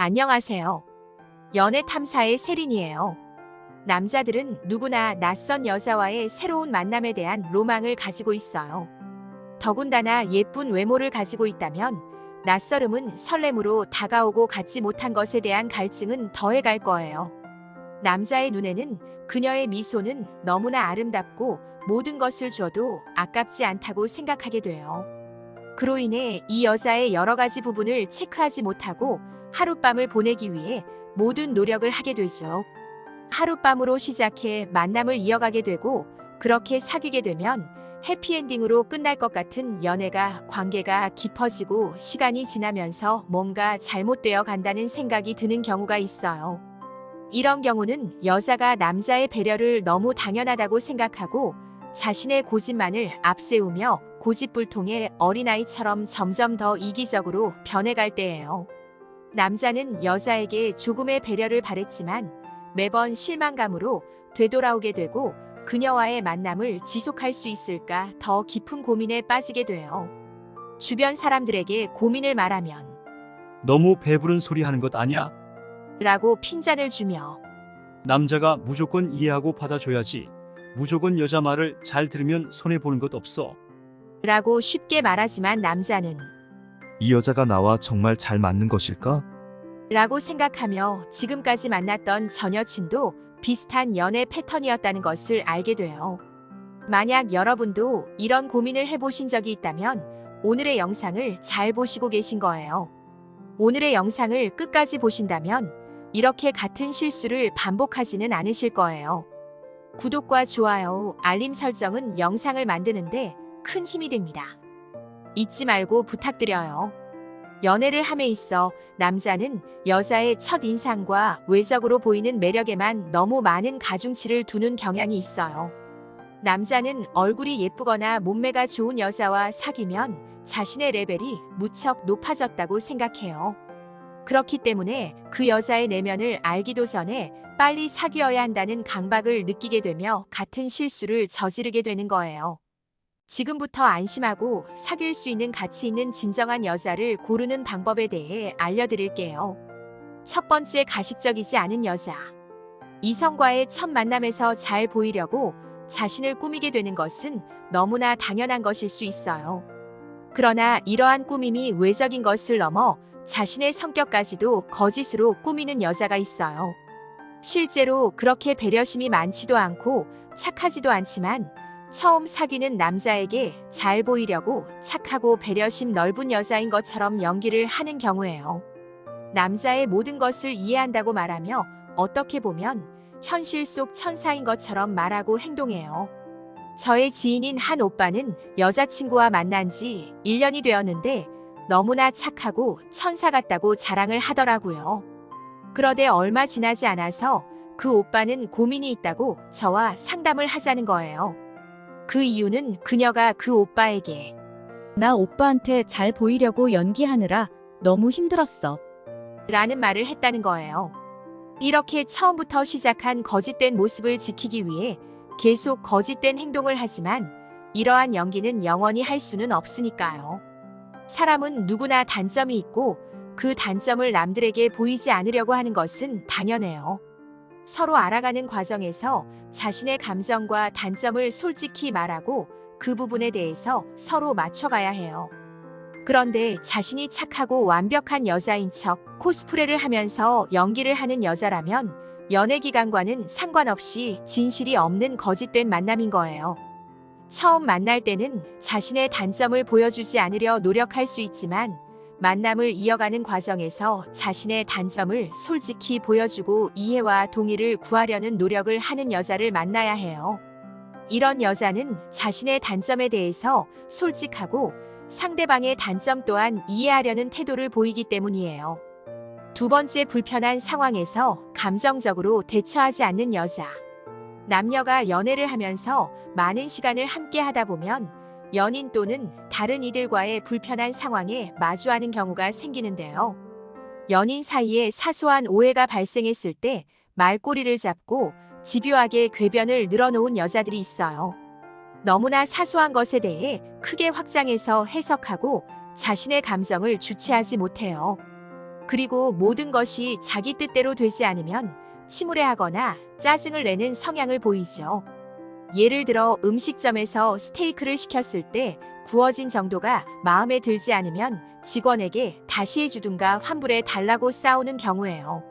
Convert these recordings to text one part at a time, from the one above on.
안녕하세요. 연애 탐사의 세린이에요. 남자들은 누구나 낯선 여자와의 새로운 만남에 대한 로망을 가지고 있어요. 더군다나 예쁜 외모를 가지고 있다면 낯설음은 설렘으로 다가오고 갖지 못한 것에 대한 갈증은 더해갈 거예요. 남자의 눈에는 그녀의 미소는 너무나 아름답고 모든 것을 줘도 아깝지 않다고 생각하게 돼요. 그로 인해 이 여자의 여러 가지 부분을 체크하지 못하고 하룻밤을 보내기 위해 모든 노력을 하게 되죠. 하룻밤으로 시작해 만남을 이어가게 되고 그렇게 사귀게 되면 해피엔딩으로 끝날 것 같은 연애가 관계가 깊어지고 시간이 지나면서 뭔가 잘못되어 간다는 생각이 드는 경우가 있어요. 이런 경우는 여자가 남자의 배려를 너무 당연하다고 생각하고 자신의 고집만을 앞세우며 고집불통의 어린아이처럼 점점 더 이기적으로 변해갈 때예요. 남자는 여자에게 조금의 배려를 바랬지만 매번 실망감으로 되돌아오게 되고 그녀와의 만남을 지속할 수 있을까 더 깊은 고민에 빠지게 돼요. 주변 사람들에게 고민을 말하면 너무 배부른 소리 하는 것 아니야? 라고 핀잔을 주며 남자가 무조건 이해하고 받아줘야지. 무조건 여자 말을 잘 들으면 손해보는 것 없어. 라고 쉽게 말하지만 남자는 이 여자가 나와 정말 잘 맞는 것일까? 라고 생각하며 지금까지 만났던 전 여친도 비슷한 연애 패턴이었다는 것을 알게 돼요. 만약 여러분도 이런 고민을 해보신 적이 있다면 오늘의 영상을 잘 보시고 계신 거예요. 오늘의 영상을 끝까지 보신다면 이렇게 같은 실수를 반복하지는 않으실 거예요. 구독과 좋아요, 알림 설정은 영상을 만드는데 큰 힘이 됩니다. 잊지 말고 부탁드려요. 연애를 함에 있어 남자는 여자의 첫 인상과 외적으로 보이는 매력에만 너무 많은 가중치를 두는 경향이 있어요. 남자는 얼굴이 예쁘거나 몸매가 좋은 여자와 사귀면 자신의 레벨이 무척 높아졌다고 생각해요. 그렇기 때문에 그 여자의 내면을 알기도 전에 빨리 사귀어야 한다는 강박을 느끼게 되며 같은 실수를 저지르게 되는 거예요. 지금부터 안심하고 사귈 수 있는 가치 있는 진정한 여자를 고르는 방법에 대해 알려드릴게요. 첫 번째, 가식적이지 않은 여자. 이성과의 첫 만남에서 잘 보이려고 자신을 꾸미게 되는 것은 너무나 당연한 것일 수 있어요. 그러나 이러한 꾸밈이 외적인 것을 넘어 자신의 성격까지도 거짓으로 꾸미는 여자가 있어요. 실제로 그렇게 배려심이 많지도 않고 착하지도 않지만 처음 사귀는 남자에게 잘 보이려고 착하고 배려심 넓은 여자인 것처럼 연기를 하는 경우예요. 남자의 모든 것을 이해한다고 말하며 어떻게 보면 현실 속 천사인 것처럼 말하고 행동해요. 저의 지인인 한 오빠는 여자친구와 만난 지 1년이 되었는데 너무나 착하고 천사 같다고 자랑을 하더라고요. 그러되 얼마 지나지 않아서 그 오빠는 고민이 있다고 저와 상담을 하자는 거예요. 그 이유는 그녀가 그 오빠에게 나 오빠한테 잘 보이려고 연기하느라 너무 힘들었어. 라는 말을 했다는 거예요. 이렇게 처음부터 시작한 거짓된 모습을 지키기 위해 계속 거짓된 행동을 하지만 이러한 연기는 영원히 할 수는 없으니까요. 사람은 누구나 단점이 있고 그 단점을 남들에게 보이지 않으려고 하는 것은 당연해요. 서로 알아가는 과정에서 자신의 감정과 단점을 솔직히 말하고 그 부분에 대해서 서로 맞춰가야 해요. 그런데 자신이 착하고 완벽한 여자인 척 코스프레를 하면서 연기를 하는 여자라면 연애 기간과는 상관없이 진실이 없는 거짓된 만남인 거예요. 처음 만날 때는 자신의 단점을 보여주지 않으려 노력할 수 있지만 만남을 이어가는 과정에서 자신의 단점을 솔직히 보여주고 이해와 동의를 구하려는 노력을 하는 여자를 만나야 해요. 이런 여자는 자신의 단점에 대해서 솔직하고 상대방의 단점 또한 이해하려는 태도를 보이기 때문이에요. 두 번째, 불편한 상황에서 감정적으로 대처하지 않는 여자. 남녀가 연애를 하면서 많은 시간을 함께 하다 보면 연인 또는 다른 이들과의 불편한 상황에 마주하는 경우가 생기는데요. 연인 사이에 사소한 오해가 발생했을 때 말꼬리를 잡고 집요하게 궤변을 늘어놓은 여자들이 있어요. 너무나 사소한 것에 대해 크게 확장해서 해석하고 자신의 감정을 주체하지 못해요. 그리고 모든 것이 자기 뜻대로 되지 않으면 침울해하거나 짜증을 내는 성향을 보이죠. 예를 들어 음식점에서 스테이크를 시켰을 때 구워진 정도가 마음에 들지 않으면 직원에게 다시 해주든가 환불해 달라고 싸우는 경우예요.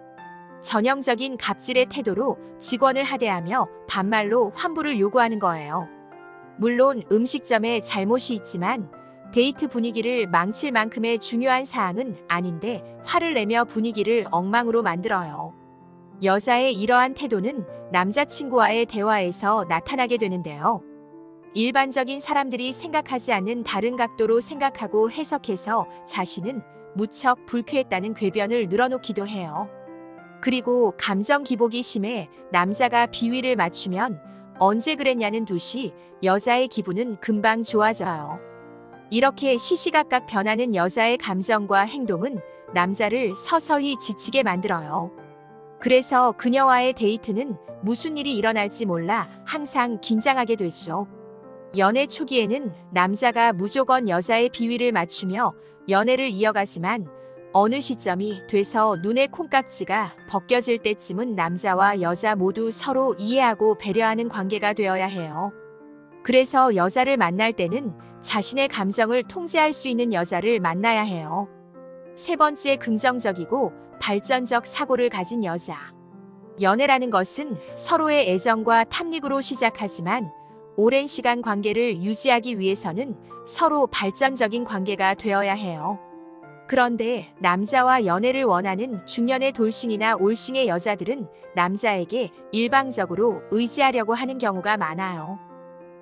전형적인 갑질의 태도로 직원을 하대하며 반말로 환불을 요구하는 거예요. 물론 음식점에 잘못이 있지만 데이트 분위기를 망칠 만큼의 중요한 사항은 아닌데 화를 내며 분위기를 엉망으로 만들어요. 여자의 이러한 태도는 남자친구와의 대화에서 나타나게 되는데요. 일반적인 사람들이 생각하지 않는 다른 각도로 생각하고 해석해서 자신은 무척 불쾌했다는 궤변을 늘어놓기도 해요. 그리고 감정 기복이 심해 남자가 비위를 맞추면 언제 그랬냐는 듯이 여자의 기분은 금방 좋아져요. 이렇게 시시각각 변하는 여자의 감정과 행동은 남자를 서서히 지치게 만들어요. 그래서 그녀와의 데이트는 무슨 일이 일어날지 몰라 항상 긴장하게 되죠. 연애 초기에는 남자가 무조건 여자의 비위를 맞추며 연애를 이어가지만 어느 시점이 돼서 눈의 콩깍지가 벗겨질 때쯤은 남자와 여자 모두 서로 이해하고 배려하는 관계가 되어야 해요. 그래서 여자를 만날 때는 자신의 감정을 통제할 수 있는 여자를 만나야 해요. 세 번째, 긍정적이고 발전적 사고를 가진 여자. 연애라는 것은 서로의 애정과 탐닉으로 시작하지만 오랜 시간 관계를 유지하기 위해서는 서로 발전적인 관계가 되어야 해요. 그런데 남자와 연애를 원하는 중년의 돌싱이나 올싱의 여자들은 남자에게 일방적으로 의지하려고 하는 경우가 많아요.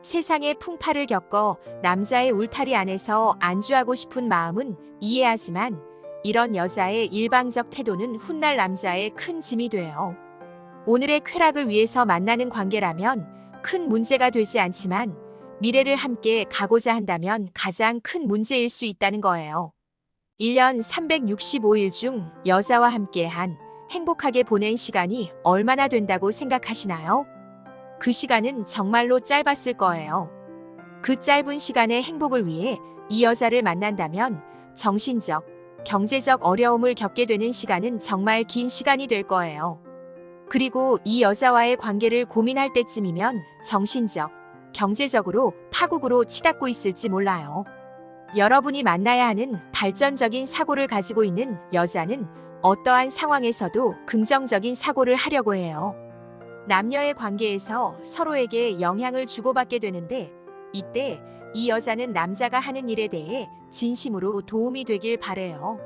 세상의 풍파를 겪어 남자의 울타리 안에서 안주하고 싶은 마음은 이해하지만 이런 여자의 일방적 태도는 훗날 남자의 큰 짐이 돼요. 오늘의 쾌락을 위해서 만나는 관계라면 큰 문제가 되지 않지만 미래를 함께 가고자 한다면 가장 큰 문제일 수 있다는 거예요. 1년 365일 중 여자와 함께한 행복하게 보낸 시간이 얼마나 된다고 생각하시나요? 그 시간은 정말로 짧았을 거예요. 그 짧은 시간의 행복을 위해 이 여자를 만난다면 정신적, 경제적 어려움을 겪게 되는 시간은 정말 긴 시간이 될 거예요. 그리고 이 여자와의 관계를 고민할 때쯤이면 정신적, 경제적으로 파국으로 치닫고 있을지 몰라요. 여러분이 만나야 하는 발전적인 사고를 가지고 있는 여자는 어떠한 상황에서도 긍정적인 사고를 하려고 해요. 남녀의 관계에서 서로에게 영향을 주고받게 되는데 이때 이 여자는 남자가 하는 일에 대해 진심으로 도움이 되길 바래요.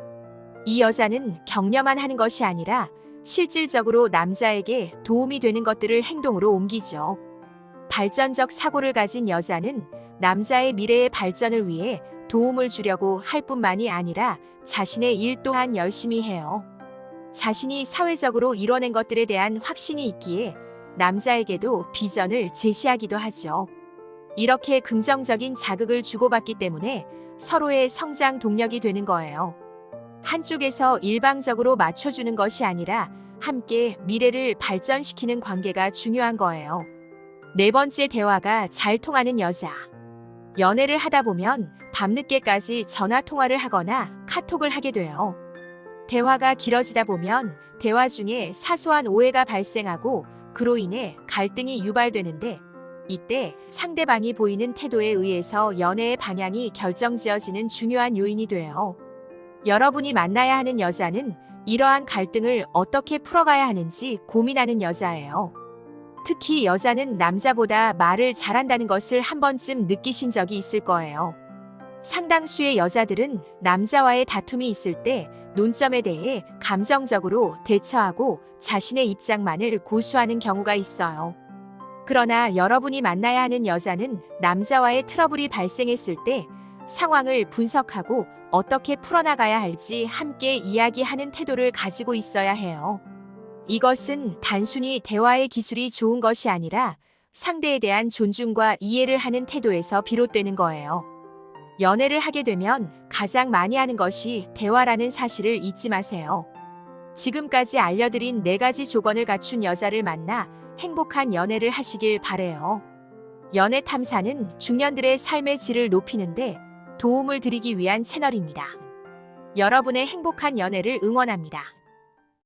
이 여자는 격려만 하는 것이 아니라 실질적으로 남자에게 도움이 되는 것들을 행동으로 옮기죠. 발전적 사고를 가진 여자는 남자의 미래의 발전을 위해 도움을 주려고 할 뿐만이 아니라 자신의 일 또한 열심히 해요. 자신이 사회적으로 이뤄낸 것들에 대한 확신이 있기에 남자에게도 비전을 제시하기도 하죠. 이렇게 긍정적인 자극을 주고받기 때문에 서로의 성장 동력이 되는 거예요. 한쪽에서 일방적으로 맞춰주는 것이 아니라 함께 미래를 발전시키는 관계가 중요한 거예요. 네 번째, 대화가 잘 통하는 여자. 연애를 하다 보면 밤늦게까지 전화통화를 하거나 카톡을 하게 돼요. 대화가 길어지다 보면 대화 중에 사소한 오해가 발생하고 그로 인해 갈등이 유발되는데 이때 상대방이 보이는 태도에 의해서 연애의 방향이 결정지어지는 중요한 요인이 돼요. 여러분이 만나야 하는 여자는 이러한 갈등을 어떻게 풀어가야 하는지 고민하는 여자예요. 특히 여자는 남자보다 말을 잘한다는 것을 한 번쯤 느끼신 적이 있을 거예요. 상당수의 여자들은 남자와의 다툼이 있을 때 논점에 대해 감정적으로 대처하고 자신의 입장만을 고수하는 경우가 있어요. 그러나 여러분이 만나야 하는 여자는 남자와의 트러블이 발생했을 때 상황을 분석하고 어떻게 풀어나가야 할지 함께 이야기하는 태도를 가지고 있어야 해요. 이것은 단순히 대화의 기술이 좋은 것이 아니라 상대에 대한 존중과 이해를 하는 태도에서 비롯되는 거예요. 연애를 하게 되면 가장 많이 하는 것이 대화라는 사실을 잊지 마세요. 지금까지 알려드린 4가지 조건을 갖춘 여자를 만나 행복한 연애를 하시길 바래요. 연애 탐사는 중년들의 삶의 질을 높이는데 도움을 드리기 위한 채널입니다. 여러분의 행복한 연애를 응원합니다.